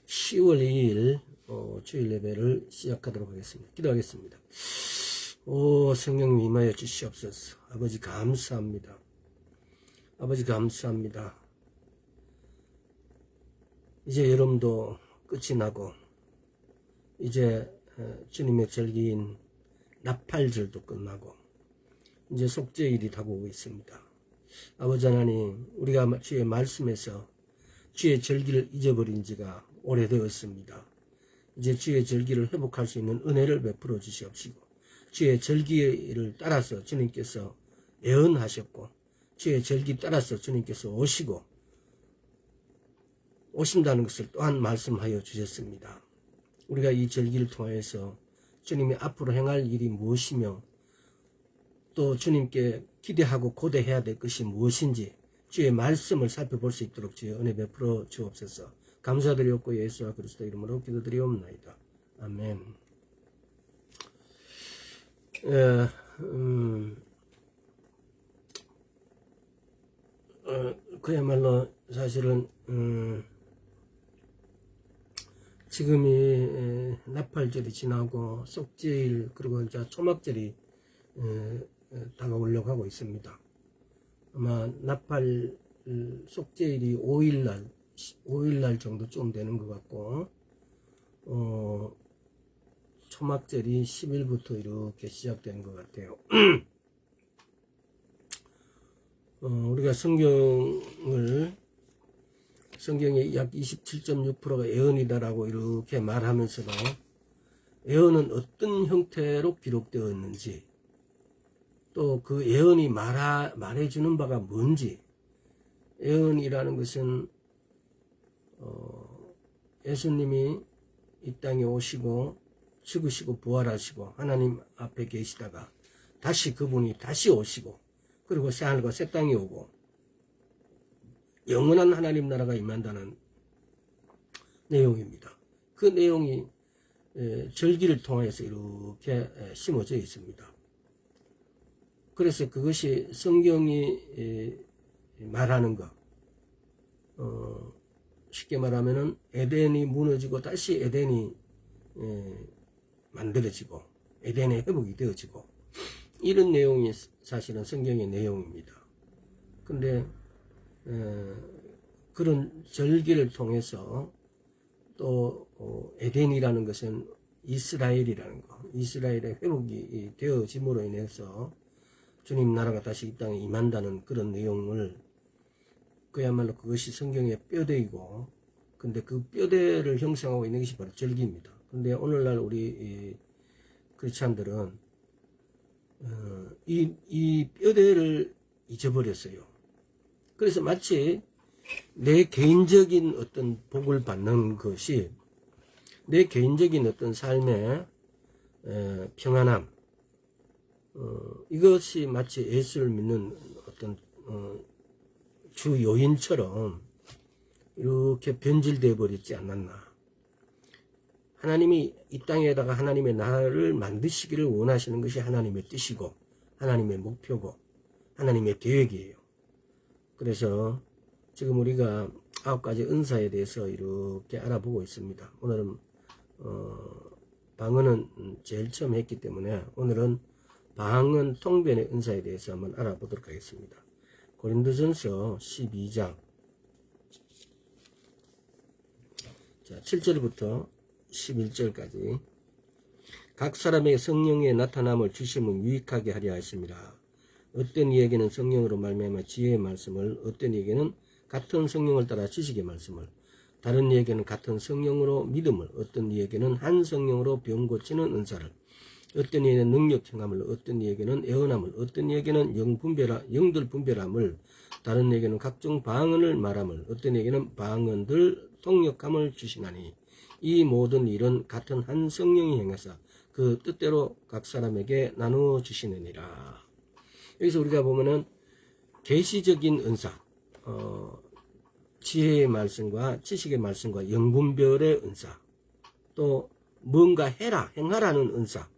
10월 2일 주일 예배를 시작하도록 하겠습니다. 기도하겠습니다. 성령님 임하여 주시옵소서. 아버지 감사합니다. 아버지 감사합니다. 이제 여름도 끝이 나고 이제 주님의 절기인 나팔절도 끝나고 이제 속죄일이 다가오고 있습니다. 아버지 하나님, 우리가 주의 말씀에서 주의 절기를 잊어버린 지가 오래되었습니다. 이제 주의 절기를 회복할 수 있는 은혜를 베풀어 주시옵시고, 주의 절기를 따라서 주님께서 예언하셨고, 주의 절기 따라서 주님께서 오신다는 것을 또한 말씀하여 주셨습니다. 우리가 이 절기를 통하여서 주님이 앞으로 행할 일이 무엇이며 또 주님께 기대하고 고대해야 될 것이 무엇인지 주의 말씀을 살펴볼 수 있도록 주의 은혜 베풀어 주옵소서. 감사드리옵고 예수와 그리스도 이름으로 기도드리옵나이다. 아멘. 그야말로 사실은 지금이 나팔절이 지나고 속죄일 그리고 이제 초막절이 다가오려고 하고 있습니다. 아마 나팔 속죄일이 5일날 정도쯤 되는 것 같고, 초막절이 10일부터 이렇게 시작되는 것 같아요. 우리가 성경의 약 27.6%가 예언이다라고 이렇게 말하면서도 예언은 어떤 형태로 기록되었는지, 또 그 예언이 말해주는 바가 뭔지, 예언이라는 것은 예수님이 이 땅에 오시고 죽으시고 부활하시고 하나님 앞에 계시다가 다시 그분이 다시 오시고 그리고 새하늘과 새 땅이 오고 영원한 하나님 나라가 임한다는 내용입니다. 그 내용이 절기를 통해서 이렇게 심어져 있습니다. 그래서 그것이 성경이 말하는 것, 쉽게 말하면은 에덴이 무너지고 다시 에덴이 만들어지고 에덴의 회복이 되어지고 이런 내용이 사실은 성경의 내용입니다. 근데 그런 절기를 통해서 또 에덴이라는 것은 이스라엘이라는 거, 이스라엘의 회복이 되어짐으로 인해서 주님 나라가 다시 이 땅에 임한다는 그런 내용을, 그야말로 그것이 성경의 뼈대이고, 근데 그 뼈대를 형성하고 있는 것이 바로 절기입니다. 근데 오늘날 우리 크리스찬들은 이 뼈대를 잊어버렸어요. 그래서 마치 내 개인적인 어떤 복을 받는 것이, 내 개인적인 어떤 삶의 평안함, 이것이 마치 예수를 믿는 어떤 주 요인처럼 이렇게 변질되어 버리지 않았나. 하나님이 이 땅에다가 하나님의 나라를 만드시기를 원하시는 것이 하나님의 뜻이고 하나님의 목표고 하나님의 계획이에요. 그래서 지금 우리가 9가지 은사에 대해서 이렇게 알아보고 있습니다. 오늘은 방언은 제일 처음 했기 때문에 오늘은 방언 통변의 은사에 대해서 한번 알아보도록 하겠습니다. 고린도전서 12장 7절부터 11절까지. 각 사람에게 성령의 나타남을 주심은 유익하게 하려 하였습니다. 어떤 이에게는 성령으로 말미암아 지혜의 말씀을, 어떤 이에게는 같은 성령을 따라 지식의 말씀을, 다른 이에게는 같은 성령으로 믿음을, 어떤 이에게는 한 성령으로 병 고치는 은사를, 어떤 이에게는 능력 행함을, 어떤 이에게는 예언함을, 어떤 이에게는 영들 분별함을, 다른 이에게는 각종 방언을 말함을, 어떤 이에게는 방언들 통역함을 주시나니 이 모든 일은 같은 한 성령이 행하사 그 뜻대로 각 사람에게 나누어 주시느니라. 여기서 우리가 보면은 계시적인 은사, 지혜의 말씀과 지식의 말씀과 영분별의 은사, 또 뭔가 행하라는 은사,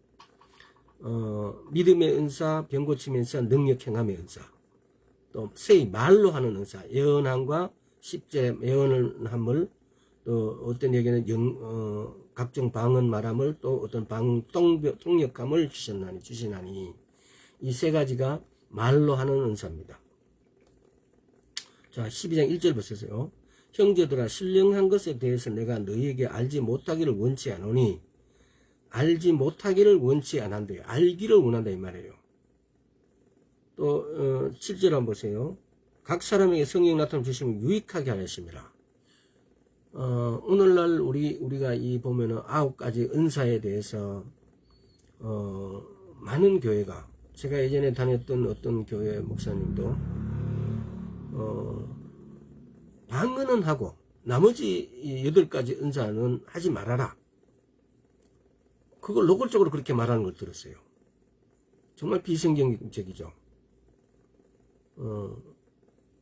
믿음의 은사, 병고침의 은사, 능력 행함의 은사, 또 세이 말로 하는 은사, 예언함과 10제 예언을 함을 또 어떤 얘기는 각종 방언 말함을 또 어떤 통역함을 주시나니 이 세 가지가 말로 하는 은사입니다. 자, 12장 1절 보세요. 형제들아, 신령한 것에 대해서 내가 너희에게 알지 못하기를 원치 않으니, 알지 못하기를 원치 않는데요. 알기를 원한다 이 말이에요. 또 7절 한번 보세요. 각 사람에게 성령 나타남 주시면 유익하게 하였습니다. 오늘날 우리가 이 보면은 9가지 은사에 대해서 많은 교회가, 제가 예전에 다녔던 어떤 교회 목사님도 방언은 하고 나머지 8가지 은사는 하지 말아라, 그걸 노골적으로 그렇게 말하는 걸 들었어요. 정말 비성경적이죠.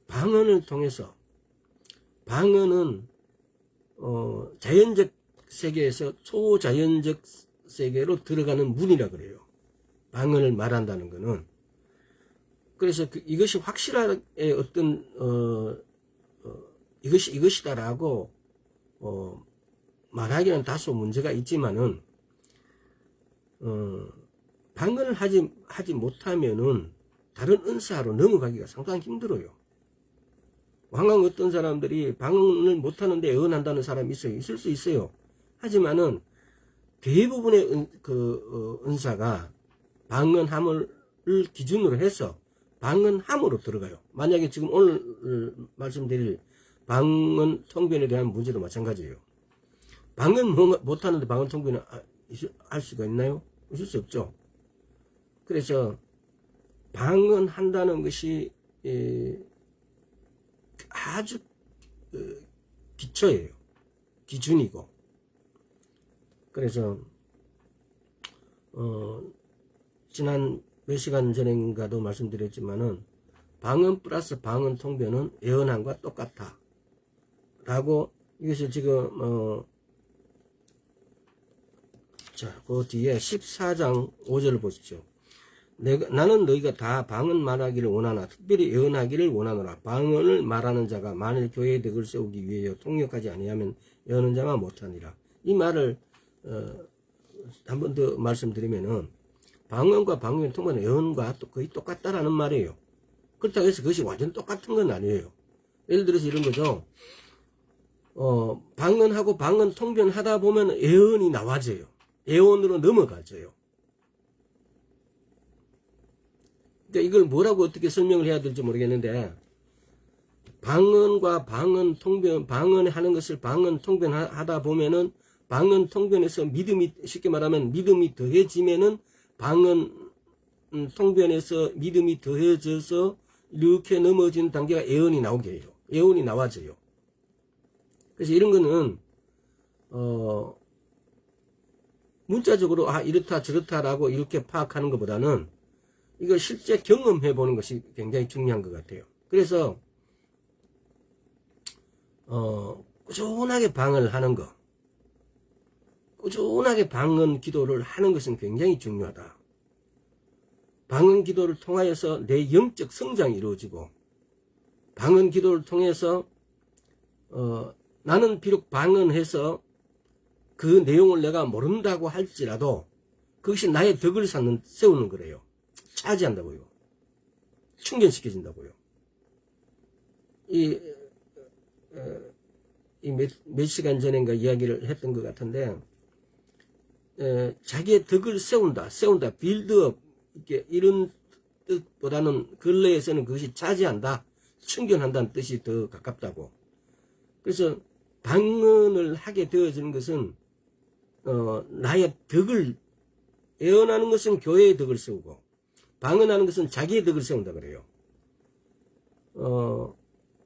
방언을 통해서, 방언은 자연적 세계에서 초자연적 세계로 들어가는 문이라 그래요. 방언을 말한다는 것은. 그래서 이것이 확실하게 어떤 이것이다라고 말하기는 다소 문제가 있지만은 방언을 하지 못하면은 다른 은사로 넘어가기가 상당히 힘들어요. 왕왕 어떤 사람들이 방언을 못하는데 예언한다는 사람이 있어요. 있을 수 있어요. 하지만은 대부분의 은사가 방언함을 기준으로 해서 방언함으로 들어가요. 만약에 지금 오늘 말씀드릴 방언 통변에 대한 문제도 마찬가지예요. 방언 못하는데 방언 통변을 할 수가 있나요? 있을 수 없죠. 그래서 방언한다는 것이 아주 기초예요. 기준이고. 그래서 지난 몇 시간 전인가도 말씀드렸지만은 방언 플러스 방언 통변은 예언함과 똑같다 라고, 이것을 지금 자, 그 뒤에 14장 5절을 보십시오. 나는 너희가 다 방언 말하기를 원하나 특별히 예언하기를 원하노라. 방언을 말하는 자가 만일 교회의 덕을 세우기 위하여 통역하지 아니하면 예언하는 자만 못하니라. 이 말을 한 번 더 말씀드리면은, 방언과 방언의 통변은 예언과 거의 똑같다라는 말이에요. 그렇다고 해서 그것이 완전 똑같은 건 아니에요. 예를 들어서 이런 거죠. 방언하고 방언 통변하다 보면 예언이 나와져요. 예언으로 넘어가져요. 그러니까 이걸 뭐라고 어떻게 설명을 해야 될지 모르겠는데, 방언과 방언 통변, 방언하는 것을 방언 통변하다 보면은 방언 통변에서 믿음이, 쉽게 말하면 믿음이 더해지면은 방언 통변에서 믿음이 더해져서 이렇게 넘어진 단계가 예언이 나오게 해요. 예언이 나와져요. 그래서 이런 거는 문자적으로 이렇다 저렇다라고 이렇게 파악하는 것보다는 이걸 실제 경험해 보는 것이 굉장히 중요한 것 같아요. 그래서 꾸준하게 방언을 하는 거, 꾸준하게 방언 기도를 하는 것은 굉장히 중요하다. 방언 기도를 통하여서 내 영적 성장이 이루어지고, 방언 기도를 통해서 나는 비록 방언해서 그 내용을 내가 모른다고 할지라도 그것이 나의 덕을 세우는 거래요. 차지한다고요. 충전시켜진다고요. 몇 시간 전인가 이야기를 했던 것 같은데, 자기의 덕을 세운다, 빌드업, 이런 뜻보다는 근래에서는 그것이 차지한다, 충전한다는 뜻이 더 가깝다고. 그래서 방언을 하게 되어지는 것은 나의 덕을, 예언하는 것은 교회의 덕을 세우고, 방언하는 것은 자기의 덕을 세운다 그래요.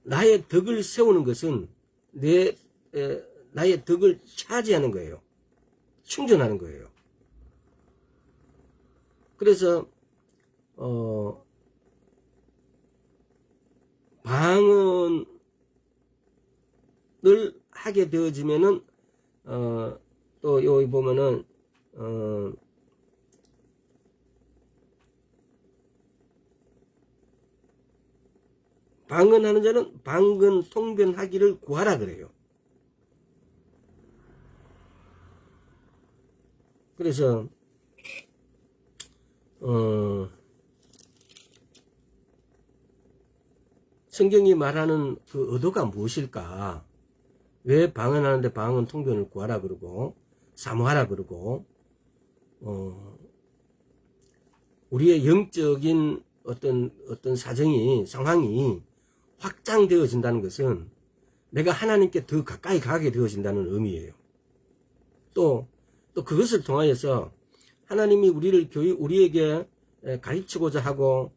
나의 덕을 세우는 것은 나의 덕을 차지하는 거예요. 충전하는 거예요. 그래서 방언을 하게 되어지면은 또 여기 보면은 방언하는 자는 방언 통변하기를 구하라 그래요. 그래서 성경이 말하는 그 의도가 무엇일까? 왜 방언하는데 방언 통변을 구하라 그러고 사모하라 그러고 우리의 영적인 어떤 상황이 확장되어진다는 것은 내가 하나님께 더 가까이 가게 되어진다는 의미예요. 또 그것을 통하여서 하나님이 우리에게 가르치고자 하고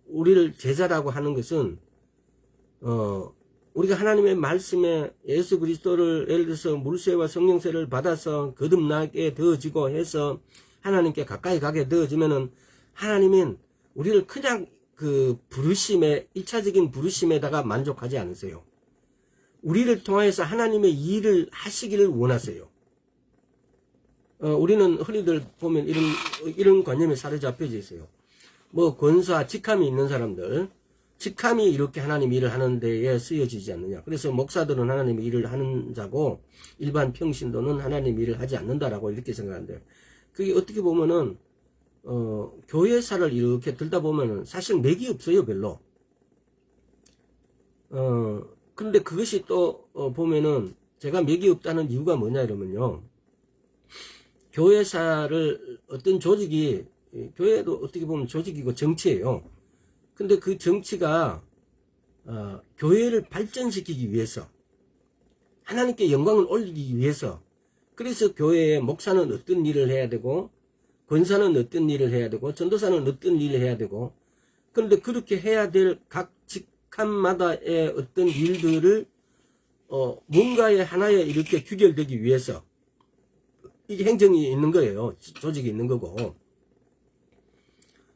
우리를 제자라고 하는 것은 우리가 하나님의 말씀에 예수 그리스도를 예를 들어서 물세와 성령세를 받아서 거듭나게 되어지고 해서 하나님께 가까이 가게 되어지면은 하나님은 우리를 그냥 그 부르심에 1차적인 부르심에다가 만족하지 않으세요. 우리를 통하여서 하나님의 일을 하시기를 원하세요. 우리는 흔히들 보면 이런 관념에 사로잡혀져 있어요. 뭐 권사, 직함이 있는 사람들, 직함이 이렇게 하나님 일을 하는 데에 쓰여지지 않느냐. 그래서 목사들은 하나님 일을 하는 자고 일반 평신도는 하나님 일을 하지 않는다라고 이렇게 생각하는데, 그게 어떻게 보면은 교회사를 이렇게 들다 보면은 사실 맥이 없어요, 별로. 근데 그것이 또 보면은 제가 맥이 없다는 이유가 뭐냐 이러면요, 교회사를 어떤 조직이, 교회도 어떻게 보면 조직이고 정치예요. 근데 그 정치가 교회를 발전시키기 위해서, 하나님께 영광을 올리기 위해서, 그래서 교회의 목사는 어떤 일을 해야 되고 권사는 어떤 일을 해야 되고 전도사는 어떤 일을 해야 되고, 그런데 그렇게 해야 될 각 직함마다의 어떤 일들을 뭔가의 하나에 이렇게 규결되기 위해서 이게 행정이 있는 거예요. 조직이 있는 거고.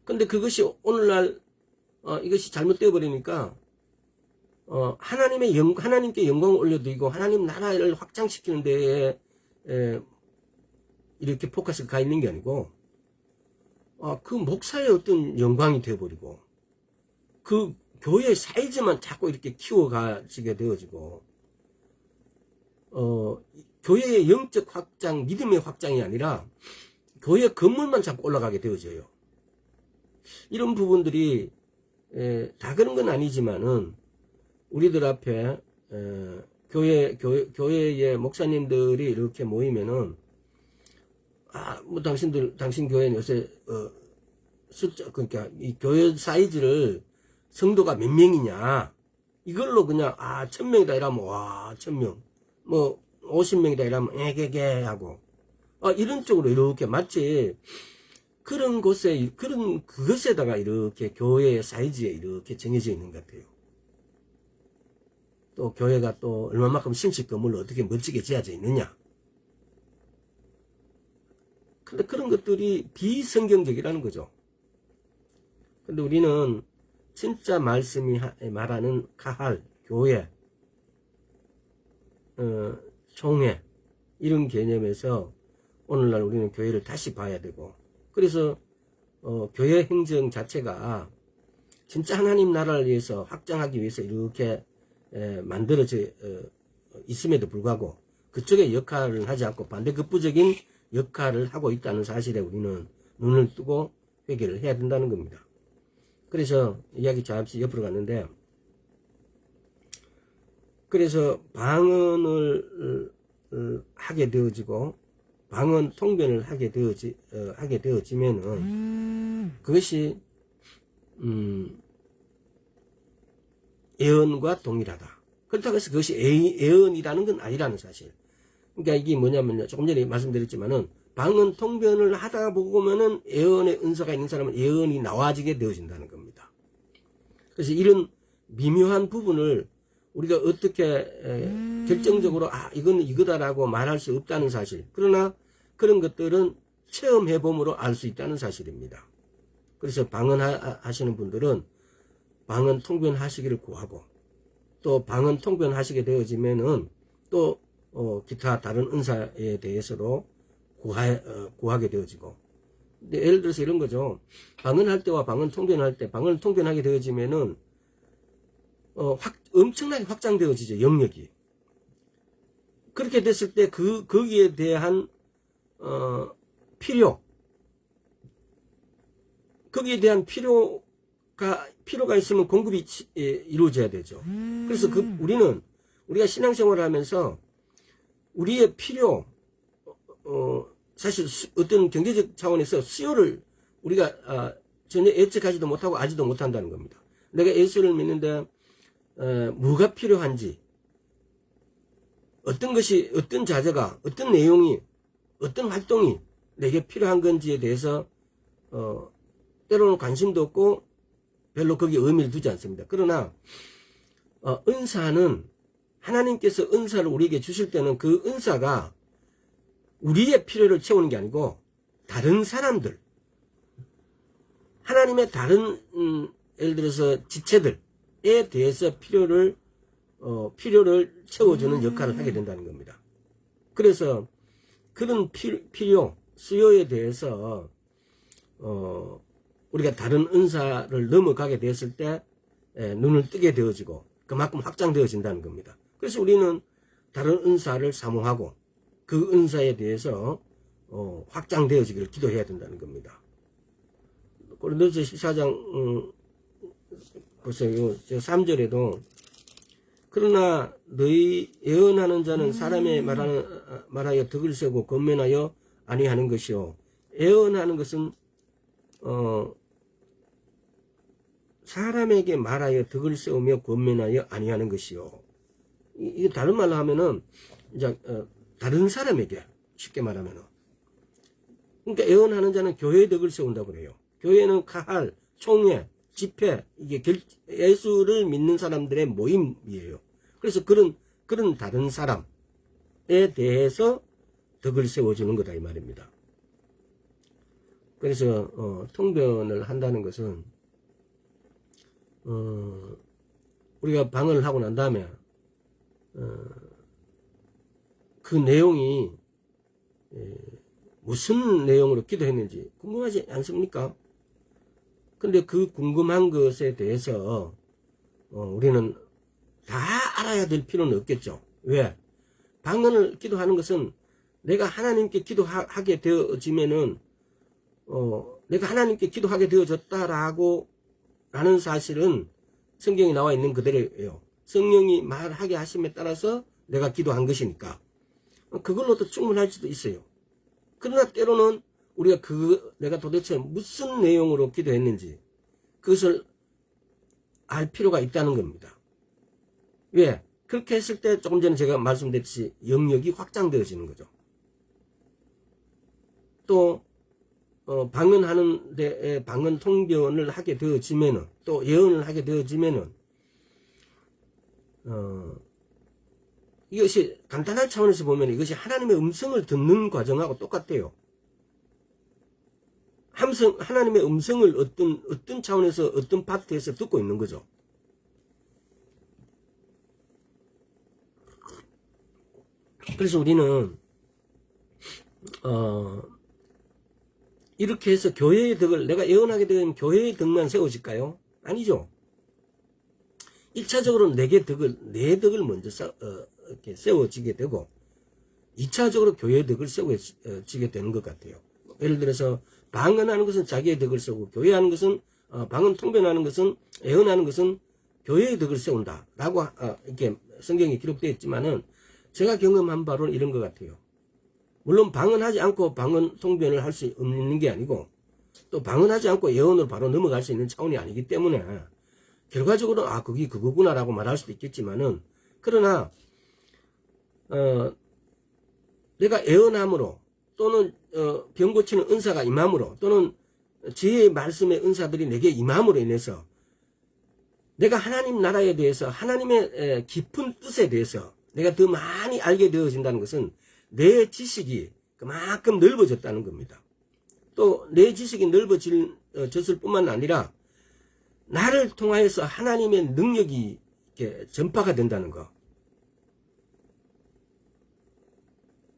근데 그것이 오늘날 이것이 잘못되어 버리니까 하나님께 영광을 올려드리고 하나님 나라를 확장시키는 데에 이렇게 포커스가 가 있는 게 아니고 그 목사의 어떤 영광이 되어버리고 그 교회의 사이즈만 자꾸 이렇게 키워가지게 되어지고 교회의 영적 확장, 믿음의 확장이 아니라 교회 건물만 자꾸 올라가게 되어져요. 이런 부분들이 다 그런 건 아니지만은 우리들 앞에 교회의 목사님들이 이렇게 모이면은 뭐 당신 교회는 요새 숫자, 그러니까 이 교회 사이즈를 성도가 몇 명이냐 이걸로 그냥 1000명이다 이러면 와 1000명, 뭐 50명이다 이러면 애게게 하고 이런 쪽으로 이렇게 마치 그런 곳에 그것에다가 이렇게 교회의 사이즈에 이렇게 정해져 있는 것 같아요. 또 교회가 또 얼마만큼 신식 건물로 어떻게 멋지게 지어져 있느냐. 근데 그런 것들이 비성경적이라는 거죠. 근데 우리는 진짜 말씀이 말하는 카할, 교회, 총회 이런 개념에서 오늘날 우리는 교회를 다시 봐야 되고, 그래서 교회 행정 자체가 진짜 하나님 나라를 위해서 확장하기 위해서 이렇게 만들어져 있음에도 불구하고 그쪽의 역할을 하지 않고 반대급부적인 역할을 하고 있다는 사실에 우리는 눈을 뜨고 회개를 해야 된다는 겁니다. 그래서 이야기 잠시 옆으로 갔는데, 그래서 방언을 하게 되어지고 방언 통변을 하게 되어지면은 그것이 예언과 동일하다. 그렇다고 해서 그것이 예언이라는 건 아니라는 사실. 그러니까 이게 뭐냐면요, 조금 전에 말씀드렸지만은 방언 통변을 하다 보면은 예언의 은사가 있는 사람은 예언이 나와지게 되어진다는 겁니다. 그래서 이런 미묘한 부분을 우리가 어떻게 결정적으로 이건 이거다라고 말할 수 없다는 사실. 그러나 그런 것들은 체험해 봄으로 알 수 있다는 사실입니다. 그래서 방언 하시는 분들은 방언 통변하시기를 구하고, 또 방언 통변하시게 되어지면은 또 기타 다른 은사에 대해서도 구하게 되어지고. 근데 예를 들어서 이런 거죠. 방언할 때와 방언 통변할 때, 방언을 통변하게 되어지면은 엄청나게 확장되어지죠, 영역이. 그렇게 됐을 때 거기에 대한 필요, 거기에 대한 필요가 있으면 공급이 이루어져야 되죠. 그래서 우리가 신앙생활을 하면서 우리의 필요, 사실 어떤 경제적 차원에서 수요를 우리가 전혀 예측하지도 못하고 알지도 못한다는 겁니다. 내가 예수를 믿는데 뭐가 필요한지, 어떤 자세가, 어떤 내용이, 어떤 활동이 내게 필요한 건지에 대해서 때로는 관심도 없고 별로 거기에 의미를 두지 않습니다. 그러나 은사는 하나님께서 은사를 우리에게 주실 때는 그 은사가 우리의 필요를 채우는 게 아니고 다른 사람들, 하나님의 다른 예를 들어서 지체들에 대해서 필요를 채워주는 역할을 하게 된다는 겁니다. 그래서 그런 필요, 수요에 대해서 우리가 다른 은사를 넘어가게 됐을 때 눈을 뜨게 되어지고 그만큼 확장되어진다는 겁니다. 그래서 우리는 다른 은사를 사모하고 그 은사에 대해서 확장되어지기를 기도해야 된다는 겁니다. 고린도서 14장 보세요. 3절에도 그러나 너희 예언하는 자는 사람의 말하여 덕을 세우고 권면하여 아니하는 것이요. 예언하는 것은 사람에게 말하여 덕을 세우며 권면하여 아니하는 것이요. 이게 다른 말로 하면은 이제 다른 사람에게, 쉽게 말하면은, 그러니까 예언하는 자는 교회의 덕을 세운다고 그래요. 교회는 카할, 총회, 집회, 이게 예수를 믿는 사람들의 모임이에요. 그래서 그런 다른 사람에 대해서 덕을 세워주는 거다 이 말입니다. 그래서 통변을 한다는 것은 우리가 방언을 하고 난 다음에 그 내용이 무슨 내용으로 기도했는지 궁금하지 않습니까? 근데 그 궁금한 것에 대해서 우리는 다 알아야 될 필요는 없겠죠. 왜? 방언을 기도하는 것은 내가 하나님께 기도하게 되어지면은 내가 하나님께 기도하게 되어졌다라고 라는 사실은 성경에 나와 있는 그대로예요. 성령이 말하게 하심에 따라서 내가 기도한 것이니까 그걸로도 충분할 수도 있어요. 그러나 때로는 우리가 내가 도대체 무슨 내용으로 기도했는지 그것을 알 필요가 있다는 겁니다. 왜? 그렇게 했을 때 조금 전에 제가 말씀드렸듯이 영역이 확장되어지는 거죠. 또 방언하는 데에 방언 통변을 하게 되어지면은, 또 예언을 하게 되어지면은 이것이 간단한 차원에서 보면 이것이 하나님의 음성을 듣는 과정하고 똑같아요. 하나님의 음성을 어떤 차원에서 어떤 파트에서 듣고 있는 거죠. 그래서 우리는 이렇게 해서 교회의 덕을, 내가 예언하게 된 교회의 덕만 세워질까요? 아니죠. 1차적으로 내 덕을 먼저 이렇게 세워지게 되고 2차적으로 교회의 덕을 세워지게 되는 것 같아요. 예를 들어서 방언하는 것은 자기의 덕을 세우고, 교회하는 것은 방언 통변하는 것은, 예언하는 것은 교회의 덕을 세운다 라고 이렇게 성경에 기록되어 있지만은 제가 경험한 바로는 이런 것 같아요. 물론 방언하지 않고 방언 통변을 할 수 없는 게 아니고, 또 방언하지 않고 예언으로 바로 넘어갈 수 있는 차원이 아니기 때문에 결과적으로 그게 그거구나라고 말할 수도 있겠지만은, 그러나 내가 예언함으로, 또는 병 고치는 은사가 임함으로, 또는 지혜의 말씀의 은사들이 내게 임함으로 인해서 내가 하나님 나라에 대해서, 하나님의 깊은 뜻에 대해서 내가 더 많이 알게 되어진다는 것은 내 지식이 그만큼 넓어졌다는 겁니다. 또 내 지식이 넓어졌을 뿐만 아니라 나를 통하여서 하나님의 능력이 이렇게 전파가 된다는 거.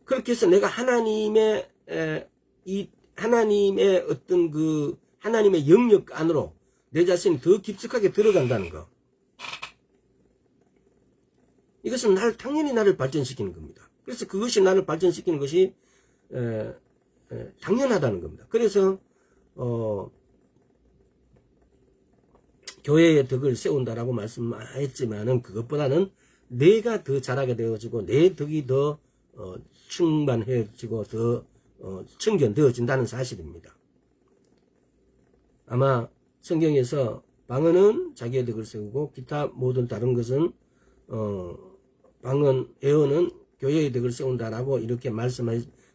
그렇게 해서 내가 하나님의 어떤 하나님의 영역 안으로 내 자신이 더 깊숙하게 들어간다는 거. 이것은 당연히 나를 발전시키는 겁니다. 그래서 그것이 나를 발전시키는 것이 당연하다는 겁니다. 그래서 교회의 덕을 세운다라고 말씀했지만은 그것보다는 내가 더 잘하게 되어지고 내 덕이 더 충만해지고 더 충전되어진다는 사실입니다. 아마 성경에서 방언은 자기의 덕을 세우고 기타 모든 다른 것은 방언, 애언은 교회의 덕을 세운다라고 이렇게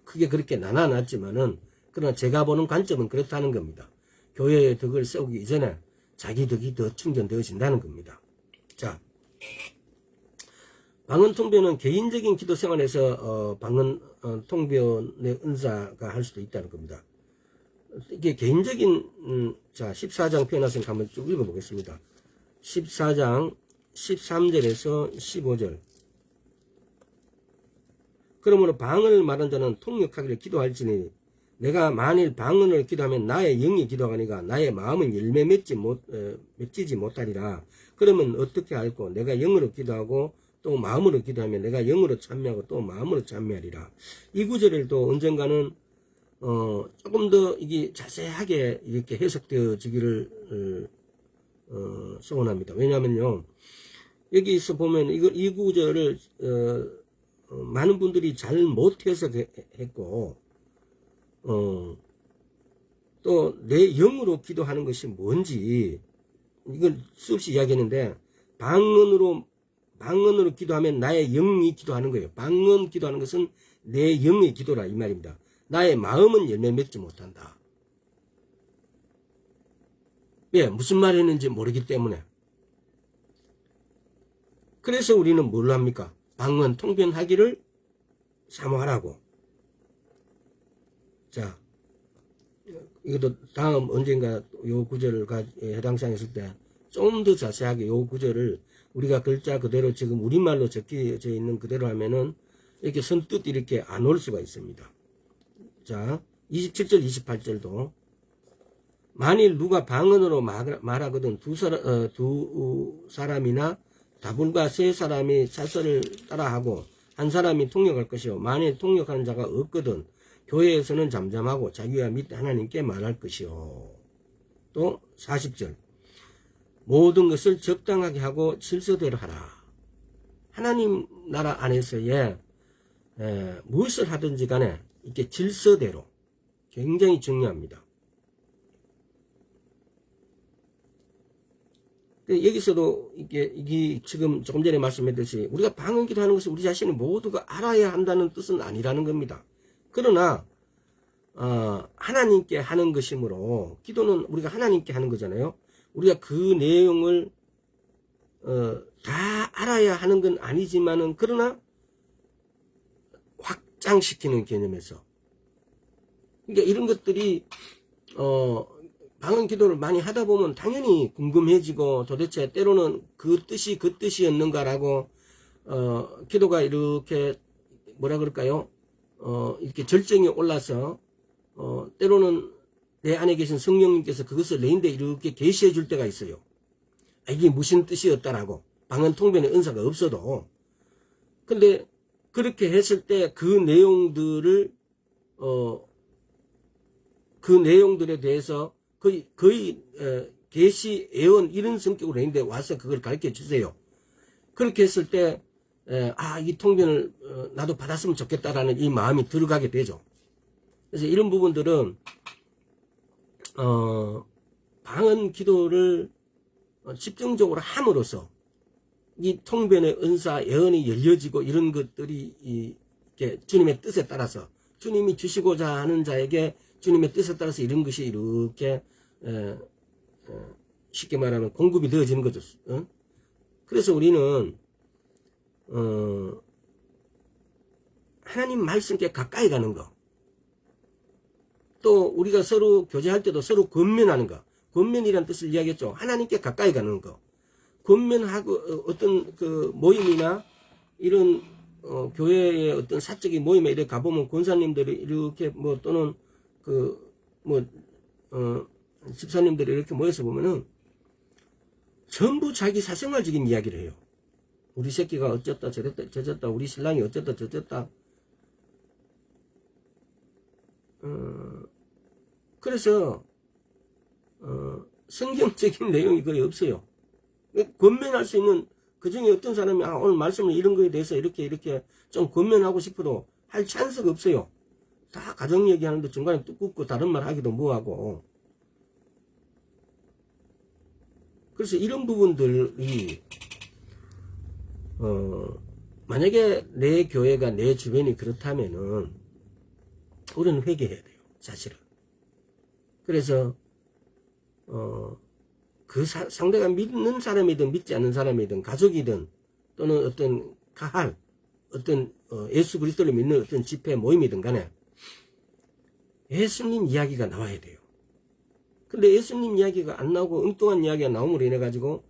크게 그렇게 나눠놨지만은 그러나 제가 보는 관점은 그렇다는 겁니다. 교회의 덕을 세우기 이전에 자기 덕이 더 충전되어진다는 겁니다. 자, 방언 통변은 개인적인 기도 생활에서 방언 통변의 은사가 할 수도 있다는 겁니다. 이게 개인적인 자 14장 표현하신 거 한번 쭉 읽어보겠습니다. 14장 13절에서 15절. 그러므로 방언을 말한 자는 통역하기를 기도할지니 내가 만일 방언을 기도하면 나의 영이 기도하니까 나의 마음은 열매 맺지지 못하리라. 그러면 어떻게 할꼬? 내가 영으로 기도하고 또 마음으로 기도하면 내가 영으로 참여하고 또 마음으로 참여하리라. 이 구절을 또 언젠가는 조금 더 이게 자세하게 이렇게 해석되어지기를 소원합니다. 왜냐하면요, 여기서 보면 이 구절을 많은 분들이 잘 못 해석했고 또 내 영으로 기도하는 것이 뭔지 이걸 수없이 이야기했는데 방언으로 기도하면 나의 영이 기도하는 거예요. 방언 기도하는 것은 내 영의 기도라 이 말입니다. 나의 마음은 열매 맺지 못한다. 왜? 무슨 말 했는지 모르기 때문에. 그래서 우리는 뭘 합니까? 방언 통변하기를 사모하라고. 자, 이것도 다음 언젠가 요 구절을 해당 사항에 있을 때 좀 더 자세하게 요 구절을 우리가 글자 그대로 지금 우리말로 적혀져 있는 그대로 하면은 이렇게 선뜻 이렇게 안 올 수가 있습니다. 자, 27절, 28절도 만일 누가 방언으로 말하거든 두 사람이나 다불과 세 사람이 차선을 따라하고 한 사람이 통역할 것이요. 만일 통역하는 자가 없거든 교회에서는 잠잠하고 자기와 및 하나님께 말할 것이요. 또 40절 모든 것을 적당하게 하고 질서대로 하라. 하나님 나라 안에서의 무엇을 하든지 간에 이렇게 질서대로 굉장히 중요합니다. 여기서도 이게 지금 조금 전에 말씀했듯이 우리가 방언기도 하는 것을 우리 자신이 모두가 알아야 한다는 뜻은 아니라는 겁니다. 그러나 하나님께 하는 것이므로 기도는 우리가 하나님께 하는 거잖아요. 우리가 그 내용을 다 알아야 하는 건 아니지만은 그러나 확장시키는 개념에서 그러니까 이런 것들이 방언 기도를 많이 하다 보면 당연히 궁금해지고 도대체 때로는 그 뜻이었는가라고 기도가 이렇게 뭐라 그럴까요? 이렇게 절정에 올라서 때로는 내 안에 계신 성령님께서 그것을 내인데 이렇게 계시해 줄 때가 있어요. 이게 무슨 뜻이었다라고. 방언 통변의 은사가 없어도. 근데 그렇게 했을 때 그 내용들을 그 내용들에 대해서 거의 계시 예언 이런 성격으로 했는데 와서 그걸 가르쳐 주세요. 그렇게 했을 때 이 통변을 나도 받았으면 좋겠다라는 이 마음이 들어가게 되죠. 그래서 이런 부분들은 방언 기도를 집중적으로 함으로써 이 통변의 은사 예언이 열려지고 이런 것들이 이렇게 주님의 뜻에 따라서 주님이 주시고자 하는 자에게 주님의 뜻에 따라서 이런 것이 이렇게 쉽게 말하면 공급이 되어지는 거죠. 그래서 우리는 하나님 말씀께 가까이 가는 거, 또 우리가 서로 교제할 때도 서로 권면하는 거, 권면이라는 뜻을 이야기했죠. 하나님께 가까이 가는 거, 권면하고 어떤 그 모임이나 이런 교회의 어떤 사적인 모임에 이렇게 가보면 권사님들이 이렇게 또는 집사님들이 이렇게 모여서 보면은 전부 자기 사생활적인 이야기를 해요. 우리 새끼가 어쨌다 저쨌다 우리 신랑이 어쨌다 저쨌다 그래서 성경적인 내용이 거의 없어요. 권면할 수 있는 그 중에 어떤 사람이 오늘 말씀을 이런 거에 대해서 이렇게 좀 권면하고 싶어도 할 찬스가 없어요. 다 가정 얘기하는데 중간에 뚝 끊고 다른 말 하기도 뭐하고. 그래서 이런 부분들이 만약에 내 교회가 내 주변이 그렇다면은 우리는 회개해야 돼요. 사실은. 그래서 그 상대가 믿는 사람이든 믿지 않는 사람이든 가족이든 또는 어떤 가할 어떤 예수 그리스도를 믿는 어떤 집회 모임이든 간에 예수님 이야기가 나와야 돼요. 근데 예수님 이야기가 안 나오고 엉뚱한 이야기가 나옴으로 인해 가지고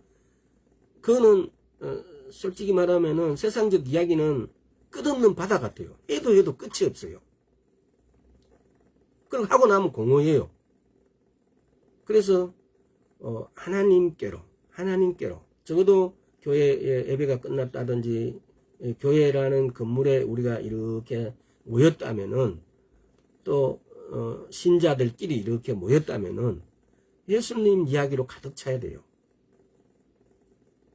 그거는 솔직히 말하면은 세상적 이야기는 끝없는 바다 같아요. 해도 끝이 없어요. 그리고 하고 나면 공허해요. 그래서 하나님께로 적어도 교회의 예배가 끝났다든지 교회라는 건물에 우리가 이렇게 모였다면은 또 신자들끼리 이렇게 모였다면은 예수님 이야기로 가득 차야 돼요.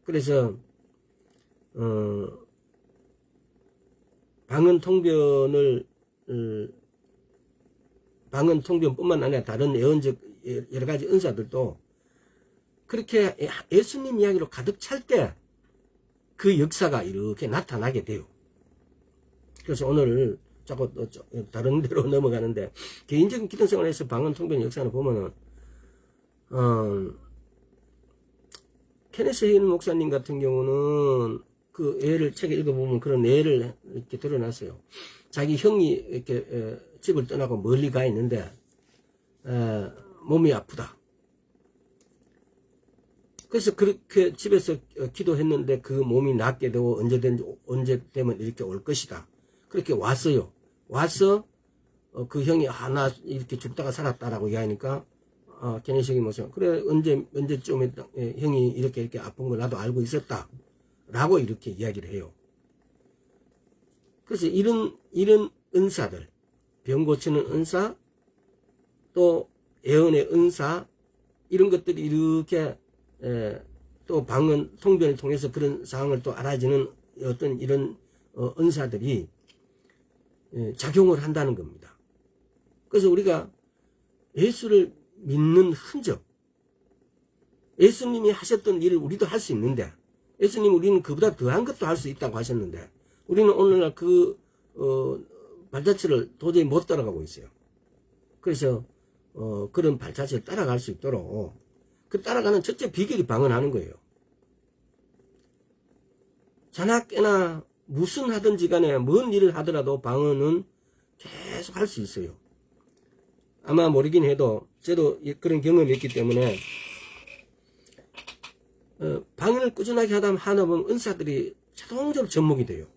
그래서 방언 통변뿐만 아니라 다른 예언적 여러 가지 은사들도 그렇게 예수님 이야기로 가득 찰 때 그 역사가 이렇게 나타나게 돼요. 그래서 오늘 자꾸 다른 데로 넘어가는데 개인적인 기도 생활에서 방언 통변 역사를 보면은 케네스 헤인 목사님 같은 경우는 그 예를 책에 읽어보면 그런 예를 이렇게 드러났어요. 자기 형이 이렇게 집을 떠나고 멀리 가 있는데 몸이 아프다. 그래서 그렇게 집에서 기도했는데 그 몸이 낫게 되고 언제 되면 이렇게 올 것이다. 그렇게 왔어요. 와서 그 형이 나 이렇게 죽다가 살았다라고 이야기하니까 케네시 목사 그래 언제쯤에 형이 이렇게 아픈 걸 나도 알고 있었다. 라고 이렇게 이야기를 해요. 그래서 이런 은사들, 병 고치는 은사, 또 예언의 은사, 이런 것들이 이렇게 또 방언 통변을 통해서 그런 상황을 또 알아지는 어떤 이런 은사들이 작용을 한다는 겁니다. 그래서 우리가 예수를 믿는 흔적, 예수님이 하셨던 일을 우리도 할 수 있는데, 예수님 우리는 그보다 더한 것도 할 수 있다고 하셨는데 우리는 오늘날 그 발자취를 도저히 못 따라가고 있어요. 그래서 그런 발자취를 따라갈 수 있도록 그 따라가는 첫째 비결이 방언하는 거예요. 자나 깨나 무슨 하든지 간에 뭔 일을 하더라도 방언은 계속 할 수 있어요. 아마 모르긴 해도 저도 그런 경험이 있기 때문에 방언을 꾸준하게 하다 보면 은사들이 자동적으로 접목이 돼요.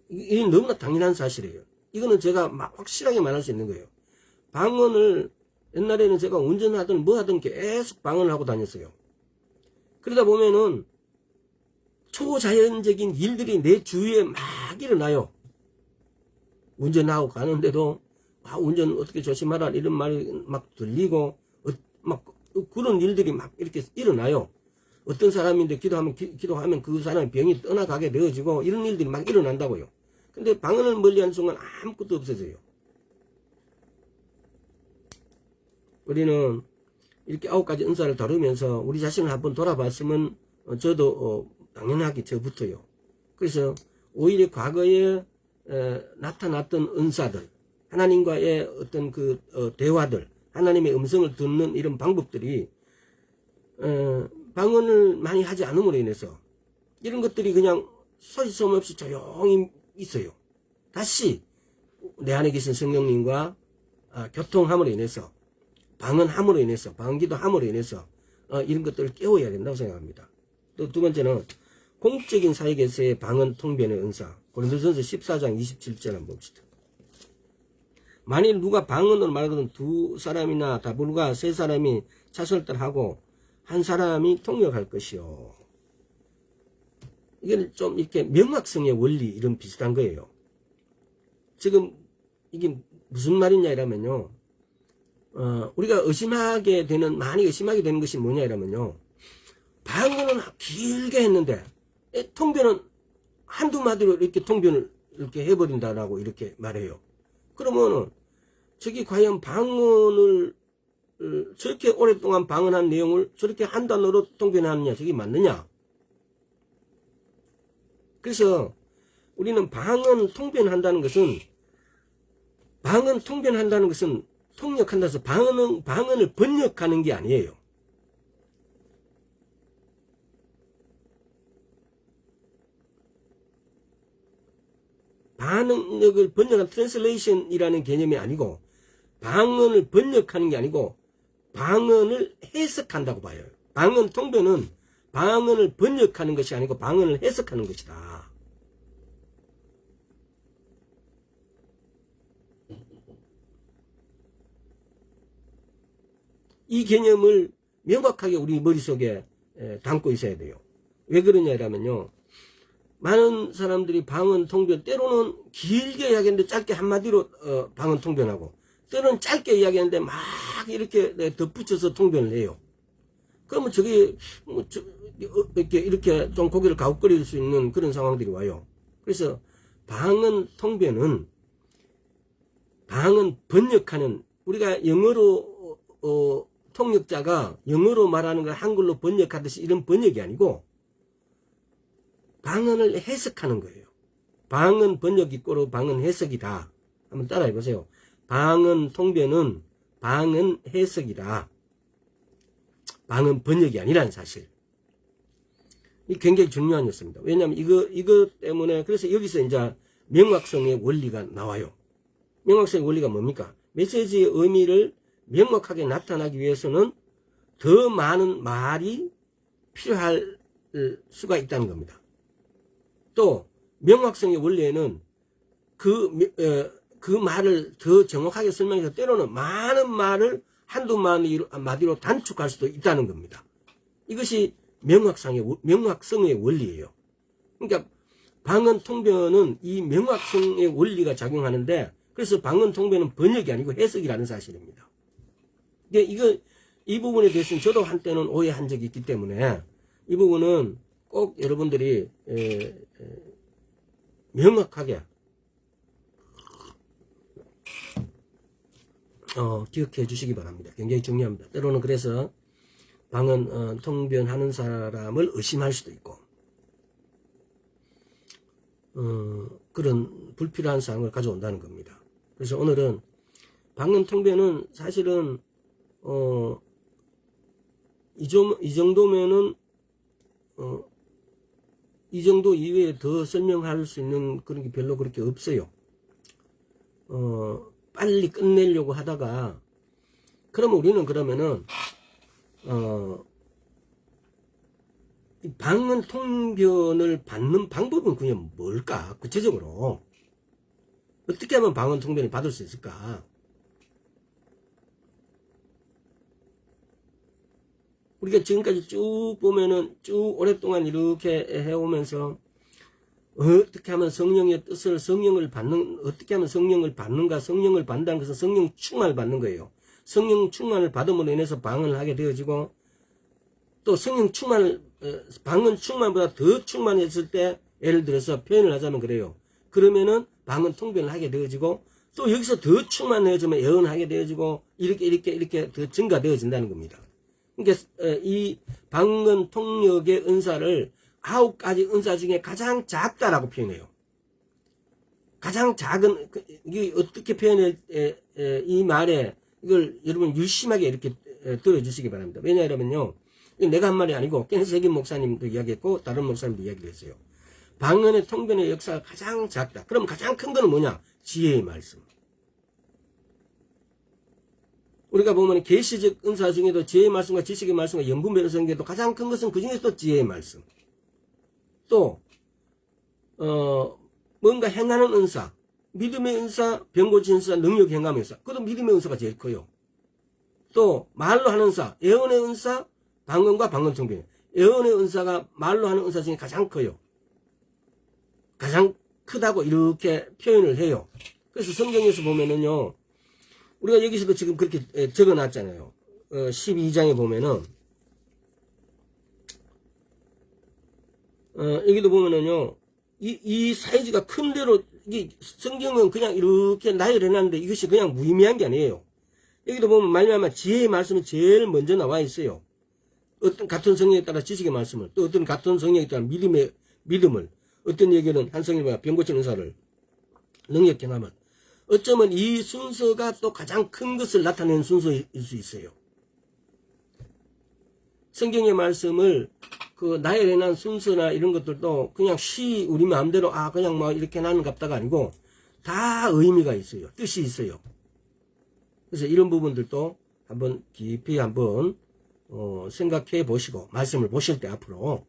이게 너무나 당연한 사실이에요. 이거는 제가 막 확실하게 말할 수 있는 거예요. 방언을 옛날에는 제가 운전하든 뭐 하든 계속 방언을 하고 다녔어요. 그러다 보면은 초자연적인 일들이 내 주위에 막 일어나요. 운전하고 가는데도 운전 어떻게 조심하라 이런 말이 막 들리고 막 그런 일들이 막 이렇게 일어나요. 어떤 사람인데 기도하면 그 사람의 병이 떠나가게 되어지고 이런 일들이 막 일어난다고요. 근데 방언을 멀리하는 순간 아무것도 없어져요. 우리는 이렇게 9가지 은사를 다루면서 우리 자신을 한번 돌아봤으면 저도 당연하게 저부터요. 그래서 오히려 과거에 나타났던 은사들, 하나님과의 어떤 그 대화들, 하나님의 음성을 듣는 이런 방법들이 방언을 많이 하지 않음으로 인해서 이런 것들이 그냥 소리소문 없이 조용히 있어요. 다시 내 안에 계신 성령님과 교통함으로 인해서 방언함으로 인해서 방언기도함으로 인해서 이런 것들을 깨워야 된다고 생각합니다. 또 두 번째는 공적인 사역에서의 방언 통변의 은사. 고린도전서 14장 27절 한번 봅시다. 만일 누가 방언으로 말하거든 두 사람이나 다불과 세 사람이 차설들하고 한 사람이 통역할 것이요. 이게 좀 이렇게 명확성의 원리 이런 비슷한 거예요. 지금 이게 무슨 말이냐 이러면요. 우리가 많이 의심하게 되는 것이 뭐냐 이러면요. 방언은 길게 했는데, 통변은 한두 마디로 이렇게 통변을 이렇게 해버린다라고 이렇게 말해요. 그러면은, 저기 과연 방언을, 저렇게 오랫동안 방언한 내용을 저렇게 한 단어로 통변하느냐, 저게 맞느냐? 그래서, 우리는 방언 통변한다는 것은 통역한다 해서 방언을 번역하는 게 아니에요. 방언을 번역한 트랜슬레이션이라는 개념이 아니고 방언을 번역하는 게 아니고 방언을 해석한다고 봐요. 방언 통변은 방언을 번역하는 것이 아니고 방언을 해석하는 것이다. 이 개념을 명확하게 우리 머릿속에 담고 있어야 돼요. 왜 그러냐면요. 많은 사람들이 방언 통변, 때로는 길게 이야기하는데 짧게 한마디로 방언 통변하고, 때로는 짧게 이야기하는데 막 이렇게 덧붙여서 통변을 해요. 그러면 저게 이렇게 좀 고개를 가웃거릴 수 있는 그런 상황들이 와요. 그래서 방언 통변은 방언 번역하는, 우리가 영어로 통역자가 영어로 말하는 걸 한글로 번역하듯이 이런 번역이 아니고 방언을 해석하는 거예요. 방언 번역 이꼬로 방언 해석이다. 한번 따라해 보세요. 방언 통변은 방언 해석이다. 방언 번역이 아니라는 사실. 이 굉장히 중요한 요소입니다. 왜냐하면 이거 때문에, 그래서 여기서 이제 명확성의 원리가 나와요. 명확성의 원리가 뭡니까? 메시지의 의미를 명확하게 나타나기 위해서는 더 많은 말이 필요할 수가 있다는 겁니다. 또 명확성의 원리에는 그 말을 더 정확하게 설명해서 때로는 많은 말을 한두 마디로 단축할 수도 있다는 겁니다. 이것이 명확성의 원리예요. 그러니까 방언 통변은 이 명확성의 원리가 작용하는데, 그래서 방언 통변은 번역이 아니고 해석이라는 사실입니다. 이 부분에 대해서는 저도 한때는 오해한 적이 있기 때문에 이 부분은 꼭 여러분들이 명확하게 기억해 주시기 바랍니다. 굉장히 중요합니다. 때로는 그래서 방언 통변하는 사람을 의심할 수도 있고 그런 불필요한 사항을 가져온다는 겁니다. 그래서 오늘은 방언 통변은 사실은 이 정도면은 이 정도 이외에 더 설명할 수 있는 그런 게 별로 그렇게 없어요. 빨리 끝내려고 하다가, 그러면 우리는 그러면은 이 방언 통변을 받는 방법은 그냥 뭘까? 구체적으로 어떻게 하면 방언 통변을 받을 수 있을까? 우리가 지금까지 쭉 보면은 쭉 오랫동안 이렇게 해오면서 어떻게 하면 성령의 뜻을, 어떻게 하면 성령을 받는가? 성령을 받는다는 것은 성령 충만을 받는 거예요. 성령 충만을 받음으로 인해서 방언을 하게 되어지고, 또 성령 방언 충만보다 더 충만했을 때, 예를 들어서 표현을 하자면 그래요. 그러면은 방언 통변을 하게 되어지고, 또 여기서 더 충만해지면 예언하게 되어지고, 이렇게 더 증가되어진다는 겁니다. 그러니까 이 방언 통역의 은사를 9가지 은사 중에 가장 작다라고 표현해요. 가장 작은, 이게 어떻게 표현해, 이 말에 이걸 여러분 유심하게 이렇게 들어주시기 바랍니다. 왜냐하면요, 내가 한 말이 아니고 켄세기 목사님도 이야기했고 다른 목사님도 이야기를 했어요. 방언의 통변의 역사가 가장 작다. 그럼 가장 큰 거는 뭐냐? 지혜의 말씀. 우리가 보면 계시적 은사 중에도 지혜의 말씀과 지식의 말씀과 연분별성에도 가장 큰 것은 그 중에서도 지혜의 말씀. 또 뭔가 행하는 은사, 믿음의 은사, 병고치 은사, 능력 행함의 은사. 그것도 믿음의 은사가 제일 커요. 또 말로 하는 은사, 예언의 은사, 방언과 방언 통변. 예언의 은사가 말로 하는 은사 중에 가장 커요. 가장 크다고 이렇게 표현을 해요. 그래서 성경에서 보면은요, 우리가 여기서도 지금 그렇게 적어 놨잖아요. 12장에 보면은, 여기도 보면은요, 이 사이즈가 큰 대로, 성경은 그냥 이렇게 나열해 놨는데 이것이 그냥 무의미한 게 아니에요. 여기도 보면 말미암아 지혜의 말씀이 제일 먼저 나와 있어요. 어떤 같은 성령에 따라 지식의 말씀을, 또 어떤 같은 성령에 따라 믿음을, 어떤 얘기는 한 성령과 병 고치는 은사를, 능력 경험을. 어쩌면 이 순서가 또 가장 큰 것을 나타내는 순서일 수 있어요. 성경의 말씀을 그 나열해 놓은 순서나 이런 것들도 그냥 우리 마음대로 그냥 뭐 이렇게 나는 갑다가 아니고 다 의미가 있어요. 뜻이 있어요. 그래서 이런 부분들도 한번 깊이 한번 생각해 보시고 말씀을 보실 때 앞으로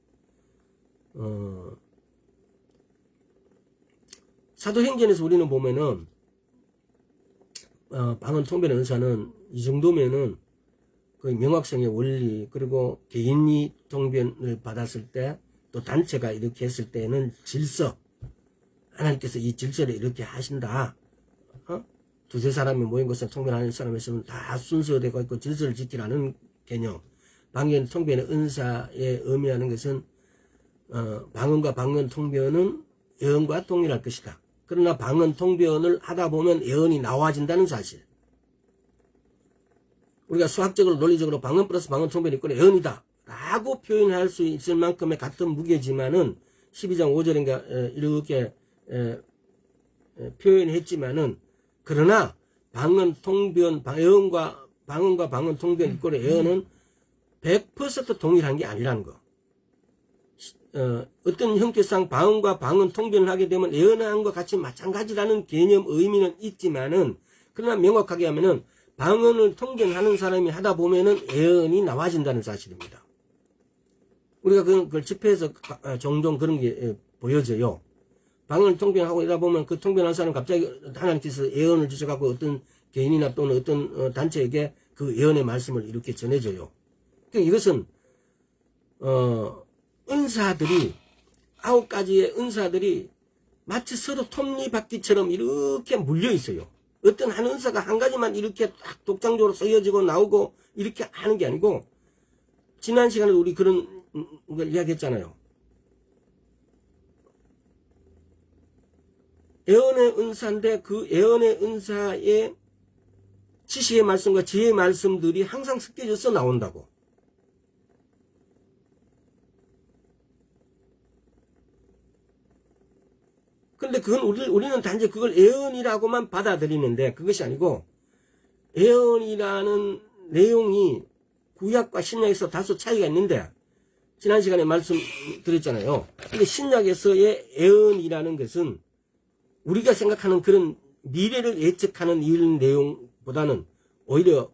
사도행전에서 우리는 보면은 방언 통변의 은사는 이 정도면은 거의 명확성의 원리, 그리고 개인이 통변을 받았을 때, 또 단체가 이렇게 했을 때는 질서, 하나님께서 이 질서를 이렇게 하신다. 두세 사람이 모인 것은 통변하는 사람이 있으면 다 순서되고 있고 질서를 지키라는 개념. 방언 통변의 은사에 의미하는 것은 방언과 방언 통변은 예언과 동일할 것이다. 그러나 방언 통변을 하다 보면 예언이 나와진다는 사실. 우리가 수학적으로 논리적으로 방언 플러스 방언 통변이 있거나 예언이다 라고 표현할 수 있을 만큼의 같은 무게지만은 12장 5절인가 이렇게 표현했지만은, 그러나 방언 통변, 예언과 방언 통변 있거나 예언은 100% 동일한 게 아니라는 거. 어떤 형태상 방언과 방언 통변을 하게 되면 예언한 것 같이 마찬가지라는 개념 의미는 있지만은, 그러나 명확하게 하면은 방언을 통변하는 사람이 하다 보면은 예언이 나와진다는 사실입니다. 우리가 그걸 집회에서 종종 그런 게 보여져요. 방언을 통변하고 이러다 보면 그 통변하는 사람 갑자기 하나님께서 예언을 주셔갖고 어떤 개인이나 또는 어떤 단체에게 그 예언의 말씀을 이렇게 전해줘요. 그러니까 이것은 은사들이 9가지의 은사들이 마치 서로 톱니바퀴처럼 이렇게 물려 있어요. 어떤 한 은사가 한 가지만 이렇게 딱 독창적으로 쓰여지고 나오고 이렇게 하는 게 아니고, 지난 시간에 우리 그런 걸 이야기했잖아요. 예언의 은사인데 그 예언의 은사의 지식의 말씀과 지혜의 말씀들이 항상 섞여져서 나온다고. 근데 그건 우리는 단지 그걸 예언이라고만 받아들이는데 그것이 아니고, 예언이라는 내용이 구약과 신약에서 다소 차이가 있는데, 지난 시간에 말씀드렸잖아요. 근데 신약에서의 예언이라는 것은 우리가 생각하는 그런 미래를 예측하는 이런 내용보다는 오히려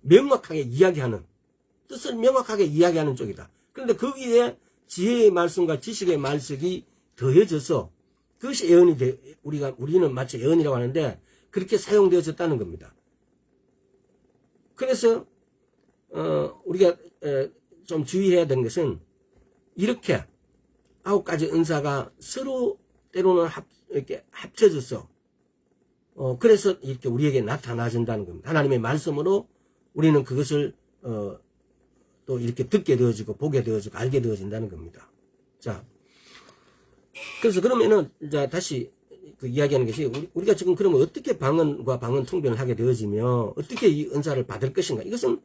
명확하게 이야기하는, 뜻을 명확하게 이야기하는 쪽이다. 그런데 거기에 지혜의 말씀과 지식의 말씀이 더해져서 그것이 예언이 우리는 마치 예언이라고 하는데 그렇게 사용되어졌다는 겁니다. 그래서 우리가 좀 주의해야 되는 것은, 이렇게 9가지 은사가 서로 때로는 이렇게 합쳐져서 그래서 이렇게 우리에게 나타나진다는 겁니다. 하나님의 말씀으로 우리는 그것을 또 이렇게 듣게 되어지고 보게 되어지고 알게 되어진다는 겁니다. 자, 그래서 그러면은 이제 다시 그 이야기하는 것이, 우리가 지금 그러면 어떻게 방언과 방언 통변을 하게 되어지며 어떻게 이 은사를 받을 것인가? 이것은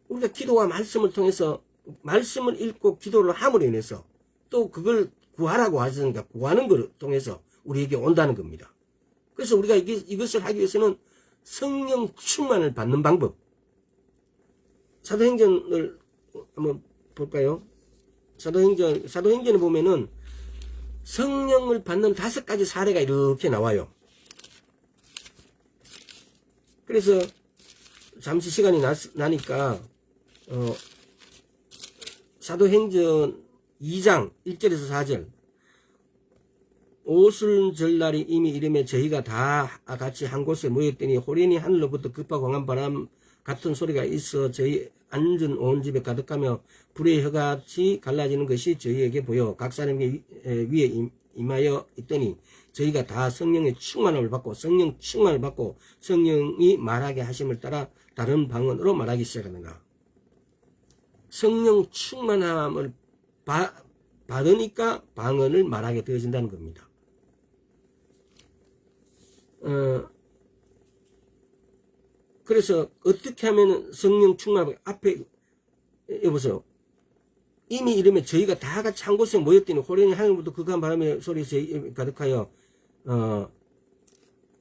우리가 기도와 말씀을 통해서, 말씀을 읽고 기도를 함으로 인해서 또 그걸 구하라고 하시는가, 구하는 것을 통해서 우리에게 온다는 겁니다. 그래서 우리가 이것을 하기 위해서는 성령 충만을 받는 방법. 사도행전을 한번 볼까요? 사도행전에 보면은 성령을 받는 5가지 사례가 이렇게 나와요. 그래서 잠시 시간이 나니까 사도행전 2장 1절에서 4절, 오순절날이 이미 이름에 저희가 다 같이 한 곳에 모였더니 호련히 하늘로부터 급하고 강한 바람 같은 소리가 있어 저희 앉은 온 집에 가득하며 불의 혀같이 갈라지는 것이 저희에게 보여 각 사람의 위에 임하여 있더니 저희가 다 성령의 충만함을 받고 성령 충만을 받고 성령이 말하게 하심을 따라 다른 방언으로 말하기 시작하는가. 성령 충만함을 받으니까 방언을 말하게 되어진다는 겁니다. 그래서 어떻게 하면 성령 충만함을 앞에 여보세요. 이미 이러면 저희가 다 같이 한 곳에 모였더니 호련히 하늘부터 극한 바람의 소리에서 가득하여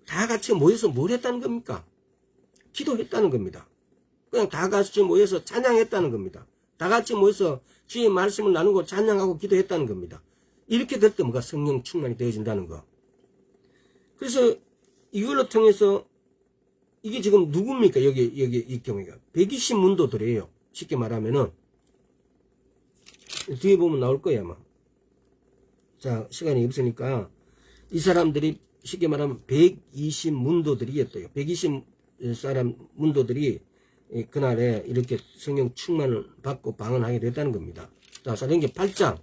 다 같이 모여서 뭘 했다는 겁니까? 기도했다는 겁니다. 그냥 다 같이 모여서 찬양했다는 겁니다. 다 같이 모여서 주의 말씀을 나누고 찬양하고 기도했다는 겁니다. 이렇게 될 때 뭐가 성령 충만이 되어진다는 거. 그래서 이걸로 통해서 이게 지금 누굽니까? 여기 이 경우가 120문도들이에요. 쉽게 말하면은 뒤에 보면 나올 거야 아마. 자, 시간이 없으니까 이 사람들이 쉽게 말하면 120문도들이겠어요. 120사람 문도들이 그날에 이렇게 성령 충만을 받고 방언하게 됐다는 겁니다. 자, 사도행전 8장.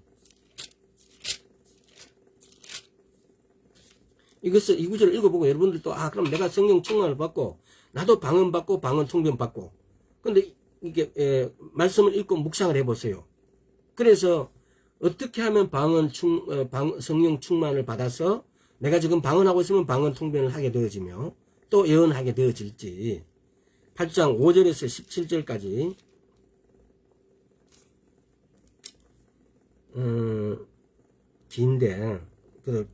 이 구절을 읽어보고 여러분들도 그럼 내가 성령 충만을 받고 나도 방언 받고 방언 통변 받고. 근데 이게 말씀을 읽고 묵상을 해보세요. 그래서 어떻게 하면 성령 충만을 받아서 내가 지금 방언하고 있으면 방언 통변을 하게 되어지며 또 예언하게 되어질지. 8장 5절에서 17절까지 긴데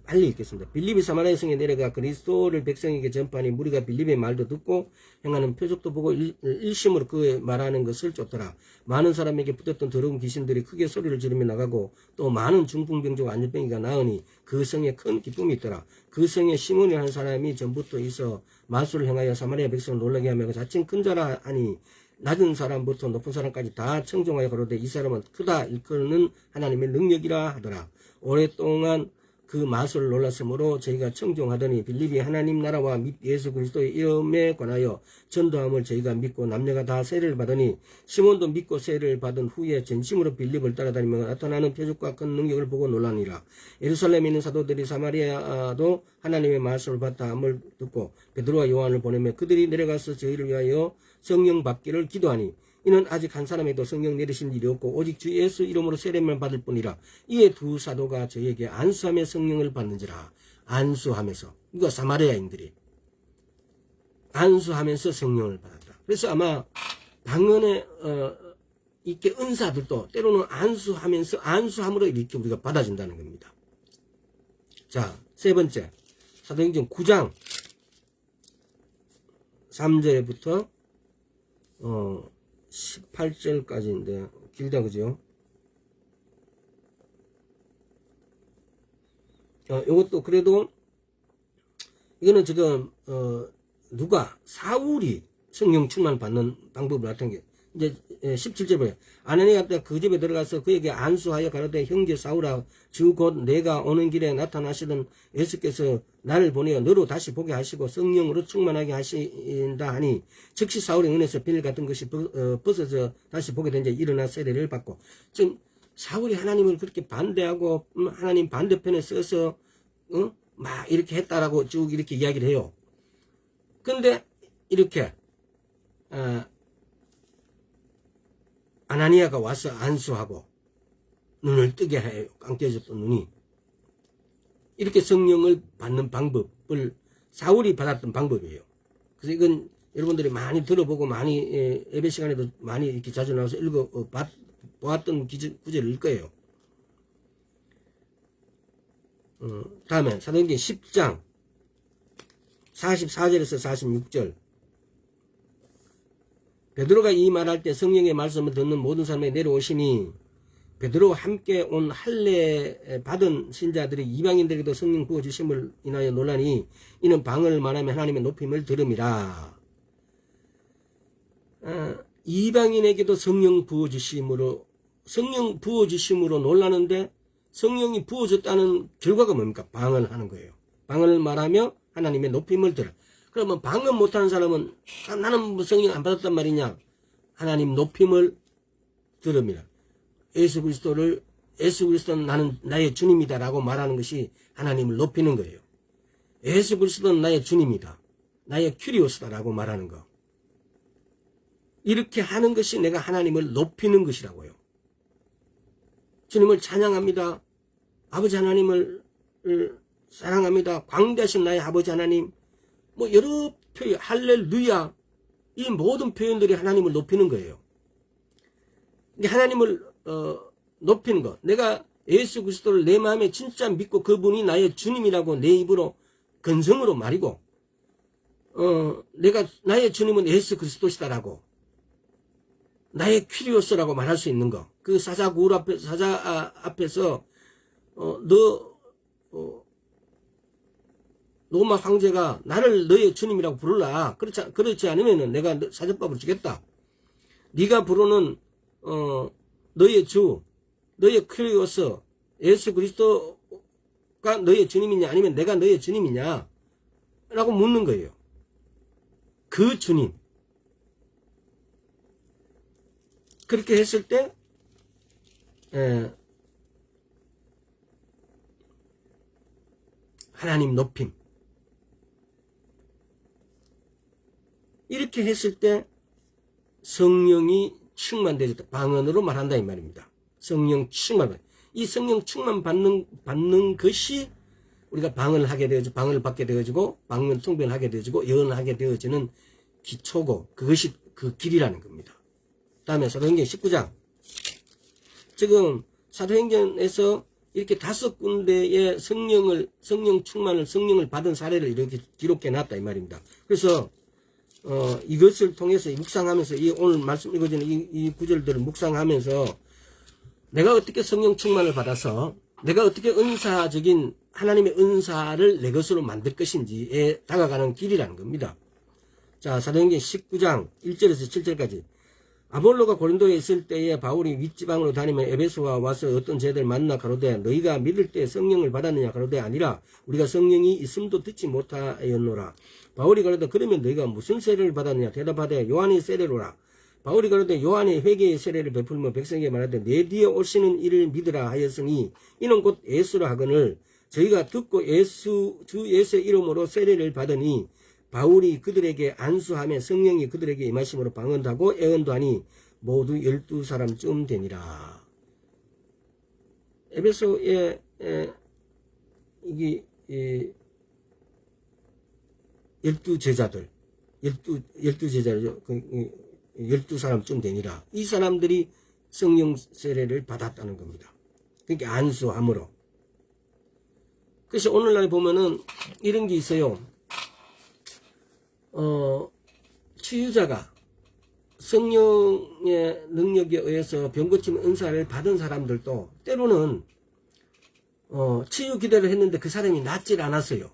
빨리 읽겠습니다. 빌립이 사마리아 성에 내려가 그리스도를 백성에게 전파하니 무리가 빌립의 말도 듣고 행하는 표적도 보고 일심으로 그의 말하는 것을 쫓더라. 많은 사람에게 붙었던 더러운 귀신들이 크게 소리를 지르며 나가고 또 많은 중풍병자와 안전병이가 나으니 그 성에 큰 기쁨이 있더라. 그 성에 시몬이 한 사람이 전부터 있어 마술을 행하여 사마리아 백성을 놀라게 하며 자칭 큰 자라 하니 낮은 사람부터 높은 사람까지 다 청종하여 가로되 이 사람은 크다 일컫는 하나님의 능력이라 하더라. 오랫동안 그 마술을 놀랐으므로 저희가 청종하더니 빌립이 하나님 나라와 및 예수 그리스도의 이름에 관하여 전도함을 저희가 믿고 남녀가 다 세례를 받으니 시몬도 믿고 세례를 받은 후에 전심으로 빌립을 따라다니며 나타나는 표적과 큰 능력을 보고 놀라니라. 예루살렘에 있는 사도들이 사마리아도 하나님의 말씀을 받다함을 듣고 베드로와 요한을 보내며 그들이 내려가서 저희를 위하여 성령 받기를 기도하니 이는 아직 한 사람에도 성령 내리신 일이 없고 오직 주 예수 이름으로 세례만 받을 뿐이라. 이에 두 사도가 저에게 안수하며 성령을 받는지라. 안수하면서 이거 사마리아인들이 안수하면서 성령을 받았다. 그래서 아마 방언의 이렇게 은사들도 때로는 안수하면서 안수함으로 이렇게 우리가 받아진다는 겁니다. 자, 세 번째 사도행전 9장 3절부터 18절까지인데 길다 그죠? 요것도 그래도 이거는 지금 누가 사울이 성령 충만 받는 방법을 나타낸 게 이제 17절 보여. 아나니아가 그 집에 들어가서 그에게 안수하여 가로되 형제 사울아 주 곧 내가 오는 길에 나타나시던 예수께서 나를 보내어 너로 다시 보게 하시고 성령으로 충만하게 하신다 하니 즉시 사울의 눈에서 비늘 같은 것이 벗어져 다시 보게 된 자 일어나 세례를 받고. 지금 사울이 하나님을 그렇게 반대하고 하나님 반대편에 서서 막 이렇게 했다라고 쭉 이렇게 이야기를 해요. 근데 이렇게 아나니아가 와서 안수하고 눈을 뜨게 해요. 깜깨졌던 눈이. 이렇게 성령을 받는 방법을 사울이 받았던 방법이에요. 그래서 이건 여러분들이 많이 들어보고 많이 예배 시간에도 많이 이렇게 자주 나와서 보았던 구절일 거예요. 다음에 사도행전 10장 44절에서 46절. 베드로가 이 말할 때 성령의 말씀을 듣는 모든 사람이 내려오시니 베드로와 함께 온 할례 받은 신자들이 이방인들에게도 성령 부어주심을 인하여 논하니 이는 방언을 말하며 하나님의 높임을 들음이라. 이방인에게도 성령 부어주심으로 놀라는데 성령이 부어졌다는 결과가 뭡니까? 방언을 하는 거예요. 방언을 말하며 하나님의 높임을 들어. 그러면 방언 못하는 사람은 나는 뭐 성령 안 받았단 말이냐? 하나님 높임을 들음이라. 예수 그리스도를 예수 그리스도는 나는 나의 주님이다라고 말하는 것이 하나님을 높이는 거예요. 예수 그리스도는 나의 주님이다. 나의 큐리오스다라고 말하는 거. 이렇게 하는 것이 내가 하나님을 높이는 것이라고요. 주님을 찬양합니다. 아버지 하나님을 사랑합니다. 광대하신 나의 아버지 하나님. 뭐 여러 표현, 할렐루야. 이 모든 표현들이 하나님을 높이는 거예요. 하나님을 높이는 것. 내가 예수 그리스도를 내 마음에 진짜 믿고 그분이 나의 주님이라고 내 입으로 근성으로 말이고 내가 나의 주님은 예수 그리스도시다라고 나의 퀴리오스라고 말할 수 있는 거. 그 사자 앞에서 로마 황제가 나를 너의 주님이라고 부르라. 그렇지 않으면은 내가 사자밥을 주겠다. 네가 부르는 너의 주, 너의 퀴리오스, 예수 그리스도가 너의 주님이냐 아니면 내가 너의 주님이냐 라고 묻는 거예요. 그 주님. 그렇게 했을 때 하나님 높임. 이렇게 했을 때 성령이 충만되었다. 방언으로 말한다 이 말입니다. 성령 충만. 이 성령 충만 받는 것이 우리가 방언을 하게 되어지고 방언을 받게 되어지고 방언 통변을 하게 되어지고 예언을 하게 되어지는 기초고 그것이 그 길이라는 겁니다. 다음에 사도행전 19장. 지금 사도행전에서 이렇게 5군데의 성령 충만을 성령을 받은 사례를 이렇게 기록해 놨다 이 말입니다. 그래서 이것을 통해서 묵상하면서 오늘 말씀 읽어주는 이 구절들을 묵상하면서 내가 어떻게 성령 충만을 받아서 내가 어떻게 은사적인 하나님의 은사를 내 것으로 만들 것인지에 다가가는 길이라는 겁니다. 자, 사도행전 19장 1절에서 7절까지. 아볼로가 고린도에 있을 때에 바울이 윗지방으로 다니며 에베소와 와서 어떤 제들 만나 가로되 너희가 믿을 때 성령을 받았느냐 가로되 아니라 우리가 성령이 있음도 듣지 못하였노라. 바울이 가로되 그러면 너희가 무슨 세례를 받았느냐 대답하되 요한의 세례로라. 바울이 가로되 요한의 회개의 세례를 베풀며 백성에게 말하되 내 뒤에 오시는 이를 믿으라 하였으니 이는 곧 예수라 하거늘 저희가 듣고 주 예수의 이름으로 세례를 받으니 바울이 그들에게 안수하며 성령이 그들에게 임하심으로 방언하고 애언도 하니 모두 12사람쯤 되니라. 에베소에 이게 12제자들 12제자죠. 12사람쯤 되니라. 이 사람들이 성령 세례를 받았다는 겁니다. 그러니까 안수함으로. 그래서 오늘날 보면은 이런 게 있어요. 치유자가 성령의 능력에 의해서 병고침 은사를 받은 사람들도 때로는 치유 기도를 했는데 그 사람이 낫질 않았어요.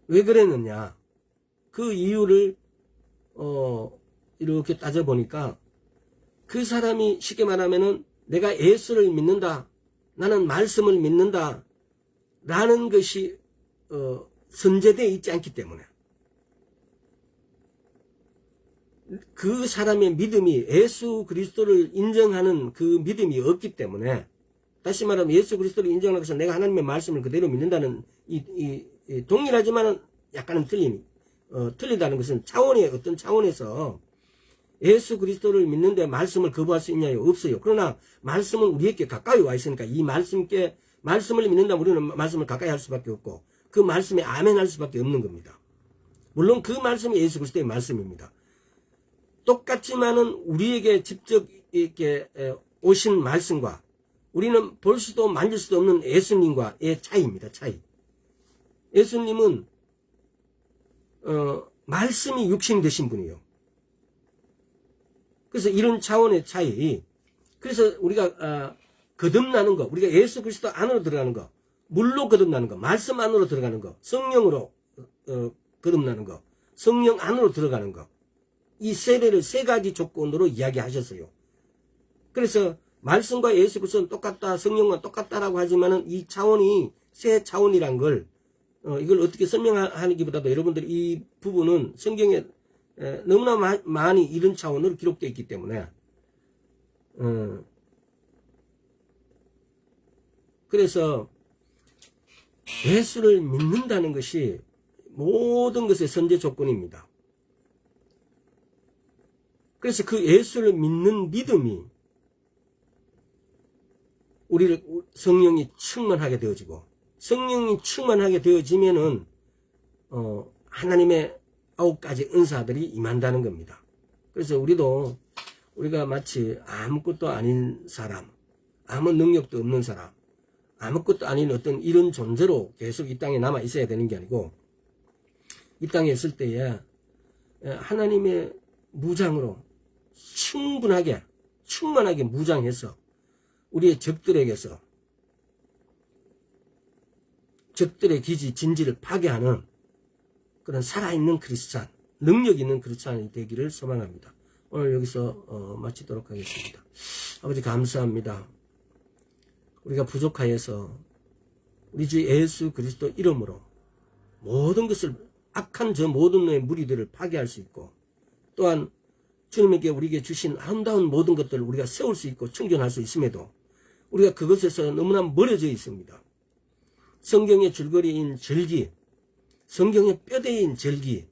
왜 그랬느냐? 그 이유를 이렇게 따져보니까 그 사람이 쉽게 말하면은 내가 예수를 믿는다, 나는 말씀을 믿는다 라는 것이 선제되어 있지 않기 때문에 그 사람의 믿음이 예수 그리스도를 인정하는 그 믿음이 없기 때문에, 다시 말하면 예수 그리스도를 인정하는 것은 내가 하나님의 말씀을 그대로 믿는다는 동일하지만은 약간은 틀리다는 것은 어떤 차원에서 예수 그리스도를 믿는데 말씀을 거부할 수 있냐요? 없어요. 그러나 말씀은 우리에게 가까이 와 있으니까 이 말씀을 믿는다면 우리는 말씀을 가까이 할 수밖에 없고 그 말씀에 아멘 할 수밖에 없는 겁니다. 물론 그 말씀이 예수 그리스도의 말씀입니다. 똑같지만은 우리에게 직접 이렇게 오신 말씀과 우리는 볼 수도 만질 수도 없는 예수님과의 차이입니다. 차이. 예수님은 말씀이 육신이 되신 분이에요. 그래서 이런 차원의 차이. 그래서 우리가 거듭나는 거, 우리가 예수 그리스도 안으로 들어가는 거, 물로 거듭나는 거, 말씀 안으로 들어가는 거, 성령으로 거듭나는 거, 성령 안으로 들어가는 거, 이 세례를 3가지 조건으로 이야기하셨어요. 그래서 말씀과 예수 그리스도는 똑같다, 성령과 똑같다라고 하지만은 이 차원이 세 차원이란 걸 이걸 어떻게 설명하기보다도 여러분들이 이 부분은 성경에 너무나 많이 이런 차원으로 기록되어 있기 때문에 그래서 예수를 믿는다는 것이 모든 것의 선제 조건입니다. 그래서 그 예수를 믿는 믿음이 우리를 성령이 충만하게 되어지고, 성령이 충만하게 되어지면은 하나님의 9가지 은사들이 임한다는 겁니다. 그래서 우리가 마치 아무것도 아닌 사람, 아무 능력도 없는 사람, 아무것도 아닌 어떤 이런 존재로 계속 이 땅에 남아 있어야 되는 게 아니고, 이 땅에 있을 때에 하나님의 무장으로 충만하게 무장해서 우리의 적들에게서 적들의 기지 진지를 파괴하는 그런 살아있는 크리스찬, 능력 있는 크리스찬이 되기를 소망합니다. 오늘 여기서 마치도록 하겠습니다. 아버지 감사합니다. 우리가 부족하여서 우리 주 예수 그리스도 이름으로 모든 것을, 악한 저 모든 의 무리들을 파괴할 수 있고, 또한 주님에게 우리에게 주신 아름다운 모든 것들을 우리가 세울 수 있고 충전할 수 있음에도 우리가 그것에서 너무나 멀어져 있습니다. 성경의 줄거리인 절기, 성경의 뼈대인 절기,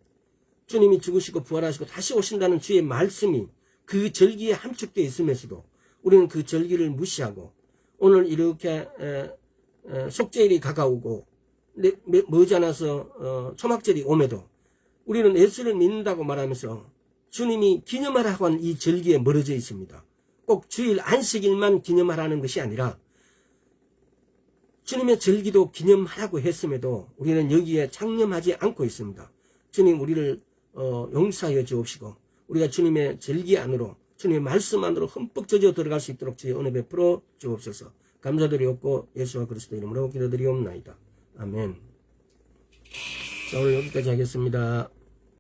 주님이 죽으시고 부활하시고 다시 오신다는 주의 말씀이 그 절기에 함축되어 있으면서도 우리는 그 절기를 무시하고, 오늘 이렇게 속죄일이 가까우고 머지않아서 초막절이 오매도 우리는 예수를 믿는다고 말하면서 주님이 기념하라고 한 이 절기에 멀어져 있습니다. 꼭 주일 안식일만 기념하라는 것이 아니라 주님의 절기도 기념하라고 했음에도 우리는 여기에 창념하지 않고 있습니다. 주님, 우리를 용서하여 주옵시고 우리가 주님의 절기 안으로, 주님의 말씀 안으로 흠뻑 젖어 들어갈 수 있도록 주의 은혜 베풀어 주옵소서. 감사드리옵고 예수와 그리스도 이름으로 기도드리옵나이다. 아멘. 자, 오늘 여기까지 하겠습니다.